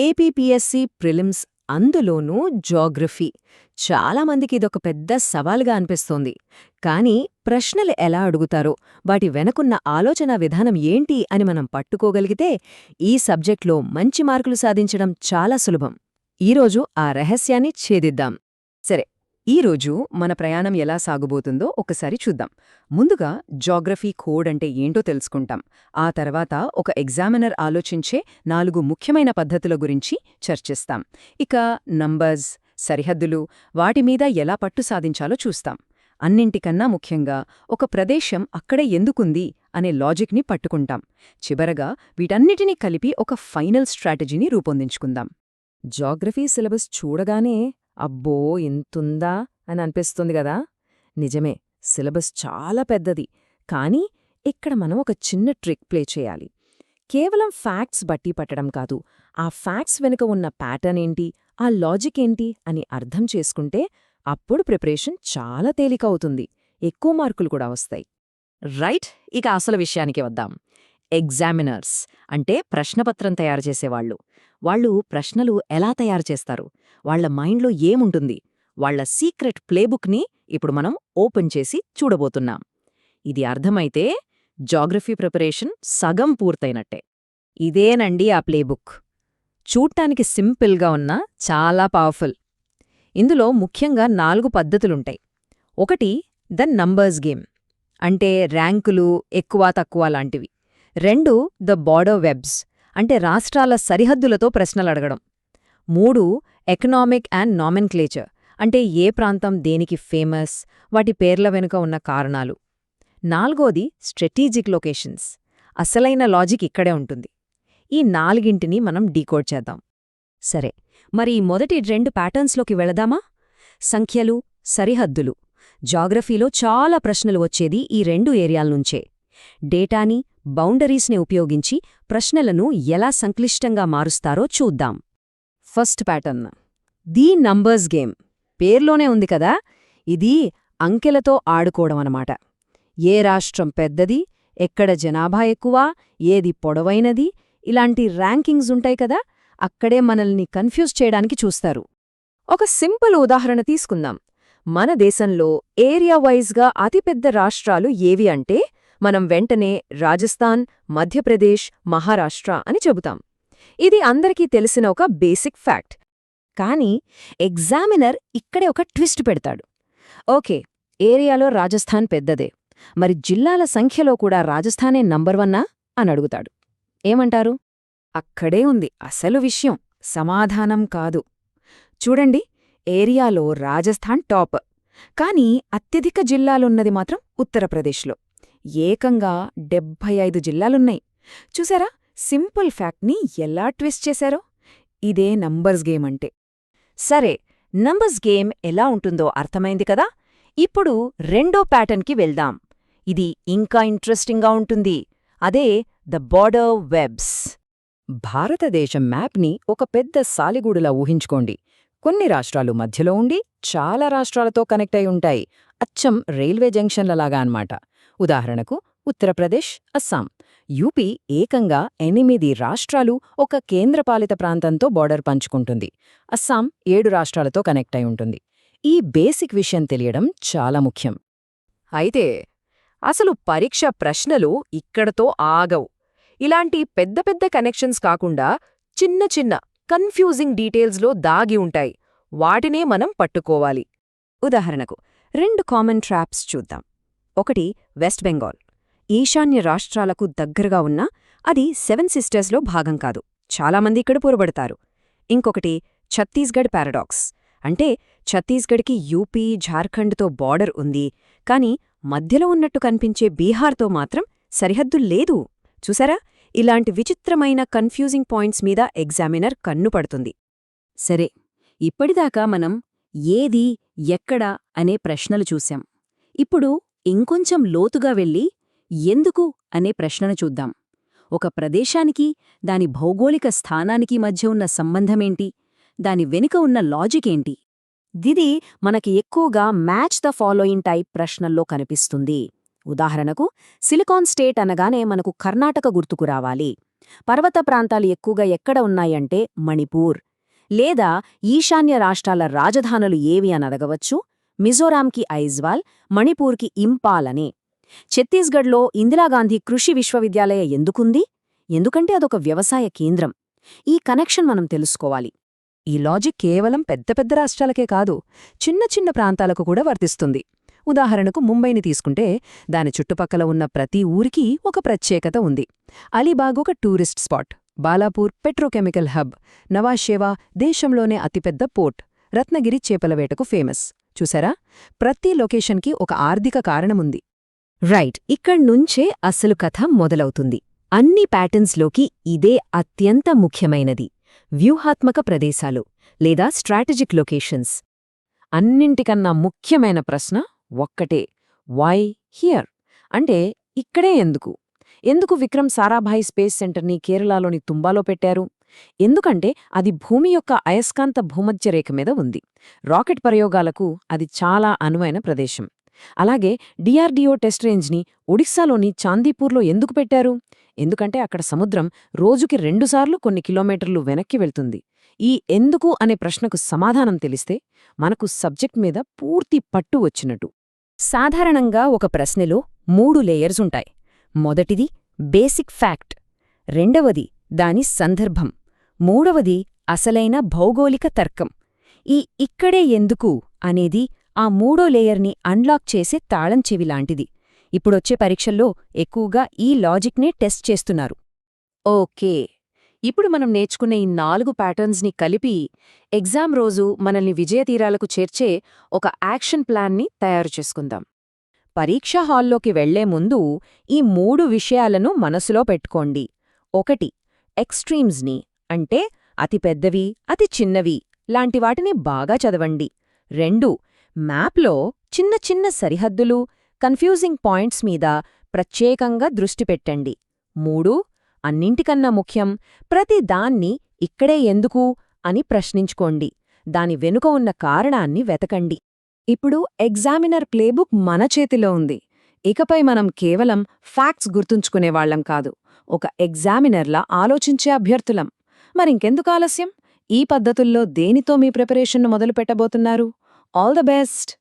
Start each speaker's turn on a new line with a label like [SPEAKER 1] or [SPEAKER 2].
[SPEAKER 1] APPSC prelims, అందులోనూ geography. చాలామందికి ఇదొక పెద్ద సవాల్గా అనిపిస్తోంది. కానీ ప్రశ్నలు ఎలా అడుగుతారో, వాటి వెనకున్న ఆలోచనా విధానం ఏంటి అని మనం పట్టుకోగలిగితే ఈ సబ్జెక్ట్లో మంచి మార్కులు సాధించడం చాలా సులభం. ఈరోజు ఆ రహస్యాన్ని ఛేదిద్దాం. సరే, ఈరోజు మన ప్రయాణం ఎలా సాగుబోతుందో ఒకసారి చూద్దాం. ముందుగా జాగ్రఫీ కోడ్ అంటే ఏంటో తెలుసుకుంటాం. ఆ తర్వాత ఒక ఎగ్జామినర్ ఆలోచించే 4 ముఖ్యమైన పద్ధతుల గురించి చర్చిస్తాం. ఇక నంబర్స్, సరిహద్దులు, వాటి మీద ఎలా పట్టు సాధించాలో చూస్తాం. అన్నింటికన్నా ముఖ్యంగా ఒక ప్రదేశం అక్కడే ఎందుకుంది అనే లాజిక్ని పట్టుకుంటాం. చివరగా వీటన్నిటినీ కలిపి ఒక ఫైనల్ స్ట్రాటజీని రూపొందించుకుందాం. జాగ్రఫీ సిలబస్ చూడగానే అబ్బో ఇంతుందా అని అనిపిస్తుంది గదా? నిజమే, సిలబస్ చాలా పెద్దది. కానీ ఇక్కడ మనం ఒక చిన్న ట్రిక్ ప్లే చేయాలి. కేవలం ఫ్యాక్ట్స్ బట్టి పట్టడం కాదు, ఆ ఫ్యాక్ట్స్ వెనుక ఉన్న ప్యాటర్న్ ఏంటి, ఆ లాజిక్ ఏంటి అని అర్థం చేసుకుంటే అప్పుడు ప్రిపరేషన్ చాలా తేలికవుతుంది. ఎక్కువ మార్కులు కూడా వస్తాయి. రైట్, ఇక అసలు విషయానికి వద్దాం. ఎగ్జామినర్స్ అంటే ప్రశ్నపత్రం తయారు చేసేవాళ్లు. వాళ్ళు ప్రశ్నలు ఎలా తయారు చేస్తారు, వాళ్ల మైండ్లో ఏముంటుంది, వాళ్ల సీక్రెట్ ప్లేబుక్ని ఇప్పుడు మనం ఓపెన్ చేసి చూడబోతున్నాం. ఇది అర్థమైతే జాగ్రఫీ ప్రిపరేషన్ సగం పూర్తయినట్టే. ఇదేనండి ఆ ప్లేబుక్. చూడ్డానికి సింపుల్గా ఉన్నా చాలా పవర్ఫుల్. ఇందులో ముఖ్యంగా 4 పద్ధతులుంటాయి. ఒకటి ద నంబర్స్ గేమ్, అంటే ర్యాంకులు ఎక్కువ తక్కువ లాంటివి. 2 ద బార్డర్ వెబ్స్, అంటే రాష్ట్రాల సరిహద్దులతో ప్రశ్నలడగడం. 3 ఎకనామిక్ అండ్ నామెన్క్లేచర్, అంటే ఏ ప్రాంతం దేనికి ఫేమస్, వాటి పేర్ల వెనుక ఉన్న కారణాలు. 4ది స్ట్రాటజిక్ లొకేషన్స్, అసలైన లాజిక్ ఇక్కడే ఉంటుంది. ఈ 4ంటిని మనం డీకోడ్ చేద్దాం. సరే, మరి మొదటి 2 ప్యాటర్న్స్లోకి వెళదామా? సంఖ్యలు, సరిహద్దులు. జాగ్రఫీలో చాలా ప్రశ్నలు వచ్చేది ఈ 2 ఏరియాల్నుంచే. డేటాని, బౌండరీస్ని ఉపయోగించి ప్రశ్నలను ఎలా సంక్లిష్టంగా మారుస్తారో చూద్దాం. First pattern the numbers game. పేర్లోనే ఉంది కదా, ఇది అంకెలతో ఆడుకోవడమనమాట. ఏ రాష్ట్రం పెద్దది, ఎక్కడ జనాభా ఎక్కువ, ఏది పొడవైనది, ఇలాంటి ర్యాంకింగ్స్ ఉంటాయి కదా, అక్కడే మనల్ని కన్ఫ్యూజ్ చేయడానికి చూస్తారు. ఒక సింపుల్ ఉదాహరణ తీసుకుందాం. మన దేశంలో ఏరియా వైజ్గా అతిపెద్ద రాష్ట్రాలు ఏవి అంటే మనం వెంటనే రాజస్థాన్, మధ్యప్రదేశ్, మహారాష్ట్ర అని చెబుతాం. ఇది అందరికీ తెలిసిన ఒక బేసిక్ ఫ్యాక్ట్. కానీ ఎగ్జామినర్ ఇక్కడే ఒక ట్విస్ట్ పెడతాడు. ఓకే, ఏరియాలో రాజస్థాన్ పెద్దదే, మరి జిల్లాల సంఖ్యలో కూడా రాజస్థానే నంబర్ 1 అని అడుగుతాడు. ఏమంటారు? అక్కడే ఉంది అసలు విషయం, సమాధానం కాదు. చూడండి, ఏరియాలో రాజస్థాన్ టాప్, కానీ అత్యధిక జిల్లాలున్నది మాత్రం ఉత్తరప్రదేశ్లో. ఏకంగా 75 జిల్లాలున్నాయి. చూసారా సింపుల్ ఫ్యాక్ట్ని ఎలా ట్విస్ట్ చేశారో? ఇదే నంబర్స్ గేమ్ అంటే. సరే, నంబర్స్ గేమ్ ఎలా ఉంటుందో అర్థమైంది కదా. ఇప్పుడు రెండో ప్యాటర్న్కి వెళ్దాం. ఇది ఇంకా ఇంట్రెస్టింగ్గా ఉంటుంది. అదే ద బార్డర్ వెబ్స్. భారతదేశం మ్యాప్ని ఒక పెద్ద సాలిగూడులా ఊహించుకోండి. కొన్ని రాష్ట్రాలు మధ్యలో ఉండి చాలా రాష్ట్రాలతో కనెక్ట్ అయి ఉంటాయి. అచ్చం రైల్వే జంక్షన్లలాగా అన్నమాట. ఉదాహరణకు ఉత్తరప్రదేశ్, అస్సాం. యూపీ ఏకంగా 8 రాష్ట్రాలు ఒక కేంద్రపాలిత ప్రాంతంతో బార్డర్ పంచుకుంటుంది. అస్సాం 7 రాష్ట్రాలతో కనెక్ట్ అయి ఉంటుంది. ఈ బేసిక్ విషయం తెలియడం చాలా ముఖ్యం. అయితే అసలు పరీక్ష ప్రశ్నలు ఇక్కడతో ఆగవు. ఇలాంటి పెద్ద పెద్ద కనెక్షన్స్ కాకుండా చిన్న చిన్న కన్ఫ్యూజింగ్ డీటెయిల్స్లో దాగి ఉంటాయి. వాటినే మనం పట్టుకోవాలి. ఉదాహరణకు 2 కామన్ ట్రాప్స్ చూద్దాం. ఒకటి వెస్ట్ బెంగాల్, ఈశాన్య రాష్ట్రాలకు దగ్గరగా ఉన్నా అది 7 సిస్టర్స్లో భాగం కాదు. చాలామంది ఇక్కడ పొరబడతారు. ఇంకొకటి ఛత్తీస్గఢ్ పారాడాక్స్, అంటే ఛత్తీస్గఢ్కి యూపీ, ఝార్ఖండ్తో బార్డర్ ఉంది, కానీ మధ్యలో ఉన్నట్టు కనిపించే బీహార్తో మాత్రం సరిహద్దు లేదు. చూసారా, ఇలాంటి విచిత్రమైన కన్ఫ్యూజింగ్ పాయింట్స్ మీద ఎగ్జామినర్ కన్ను పడుతుంది. సరే, ఇప్పటిదాకా మనం ఏది, ఎక్కడ అనే ప్రశ్నలు చూశాం. ఇప్పుడు ఇంకొంచెం లోతుగా వెళ్ళి ఎందుకు అనే ప్రశ్నను చూద్దాం. ఒక ప్రదేశానికి, దాని భౌగోళిక స్థానానికి మధ్య ఉన్న సంబంధమేంటి, దాని వెనుక ఉన్న లాజిక్ ఏంటి? దిది మనకి ఎక్కువగా మ్యాచ్ ద ఫాలోయింగ్ టైప్ ప్రశ్నల్లో కనిపిస్తుంది. ఉదాహరణకు సిలికాన్ స్టేట్ అనగానే మనకు కర్ణాటక గుర్తుకు రావాలి.
[SPEAKER 2] పర్వత ప్రాంతాలు ఎక్కువగా ఎక్కడ ఉన్నాయంటే మణిపూర్. లేదా ఈశాన్య రాష్ట్రాల రాజధానులు ఏవి అని అడగవచ్చు. మిజోరాంకి ఐజ్వాల్, మణిపూర్కి ఇంపాల్ అని. ఛత్తీస్గఢ్లో ఇందిరాగాంధీ కృషి విశ్వవిద్యాలయ ఎందుకుంది? ఎందుకంటే అదొక వ్యవసాయ కేంద్రం. ఈ కనెక్షన్ మనం తెలుసుకోవాలి.
[SPEAKER 1] ఈ లాజిక్ కేవలం పెద్ద పెద్ద రాష్ట్రాలకే కాదు, చిన్న చిన్న ప్రాంతాలకు కూడా వర్తిస్తుంది. ఉదాహరణకు ముంబైని తీసుకుంటే దాని చుట్టుపక్కల ఉన్న ప్రతి ఊరికి ఒక ప్రత్యేకత ఉంది. అలీబాగ్ ఒక tourist spot, Balapur petrochemical hub, Nhava Sheva దేశంలోనే అతిపెద్ద పోర్ట్, రత్నగిరి చేపల వేటకు ఫేమస్. చూసారా, ప్రతి లొకేషన్కి ఒక ఆర్థిక కారణముంది. రైట్, ఇక్కడ్నుంచే అసలు కథ మొదలవుతుంది. అన్ని ప్యాటర్న్స్లోకి ఇదే అత్యంత ముఖ్యమైనది: వ్యూహాత్మక ప్రదేశాలు లేదా స్ట్రాటజిక్ లొకేషన్స్. అన్నింటికన్నా ముఖ్యమైన ప్రశ్న ఒక్కటే: వై హియర్? అంటే ఇక్కడే ఎందుకు? ఎందుకు విక్రమ్ సారాభాయ్ స్పేస్ సెంటర్ని కేరళలోని తుంబాలో పెట్టారు? ఎందుకంటే అది భూమి యొక్క అయస్కాంత భూమధ్యరేఖ మీద ఉంది. రాకెట్ ప్రయోగాలకు అది చాలా అనువైన ప్రదేశం. అలాగే డిఆర్డీఓ టెస్ట్ రేంజ్ని ఒడిశాలోని చాందీపూర్లో ఎందుకు పెట్టారు? ఎందుకంటే అక్కడ సముద్రం రోజుకి 2 సార్లు కొన్ని కిలోమీటర్లు వెనక్కి వెళ్తుంది. ఈ ఎందుకు అనే ప్రశ్నకు సమాధానం తెలిస్తే మనకు సబ్జెక్ట్ మీద పూర్తి పట్టు వచ్చినట్టు. సాధారణంగా ఒక ప్రశ్నలో 3 లేయర్స్ ఉంటాయి. మొదటిది బేసిక్ ఫ్యాక్ట్, రెండవది దాని సందర్భం, మూడవది అసలైన భౌగోళిక తర్కం. ఈ ఇక్కడే ఎందుకు అనేది ఆ మూడో లేయర్ని అన్లాక్ చేసే తాళం చెవిలాంటిది. ఇప్పుడొచ్చే పరీక్షల్లో ఎక్కువగా ఈ లాజిక్నే టెస్ట్ చేస్తున్నారు. ఓకే, ఇప్పుడు మనం నేర్చుకున్న ఈ 4 ప్యాటర్న్స్ని కలిపి ఎగ్జామ్ రోజు మనల్ని విజయతీరాలకు చేర్చే ఒక యాక్షన్ ప్లాన్ని తయారు చేసుకుందాం. పరీక్షా హాల్లోకి వెళ్లే ముందు ఈ 3 విషయాలను మనసులో పెట్టుకోండి. 1. ఎక్స్ట్రీమ్స్ని, అంటే అతి పెద్దవి, అతి చిన్నవి లాంటి వాటిని బాగా చదవండి. 2. మ్యాప్లో చిన్న చిన్న సరిహద్దులు, కన్ఫ్యూజింగ్ పాయింట్స్ మీద ప్రత్యేకంగా దృష్టి పెట్టండి. 3. అన్నింటికన్నా ముఖ్యం, ప్రతి దాన్ని ఇక్కడే ఎందుకు అని ప్రశ్నించుకోండి. దాని వెనుక ఉన్న కారణాన్ని వెతకండి. ఇప్పుడు ఎగ్జామినర్ ప్లేబుక్ మన చేతిలో ఉంది. ఇకపై మనం కేవలం ఫ్యాక్ట్స్ గుర్తుంచుకునేవాళ్లం కాదు, ఒక ఎగ్జామినర్లా ఆలోచించే అభ్యర్థులం. మరింకెందుకు ఆలస్యం? ఈ పద్ధతుల్లో దేనితో మీ ప్రిపరేషన్ను మొదలుపెట్టబోతున్నారు? All the best!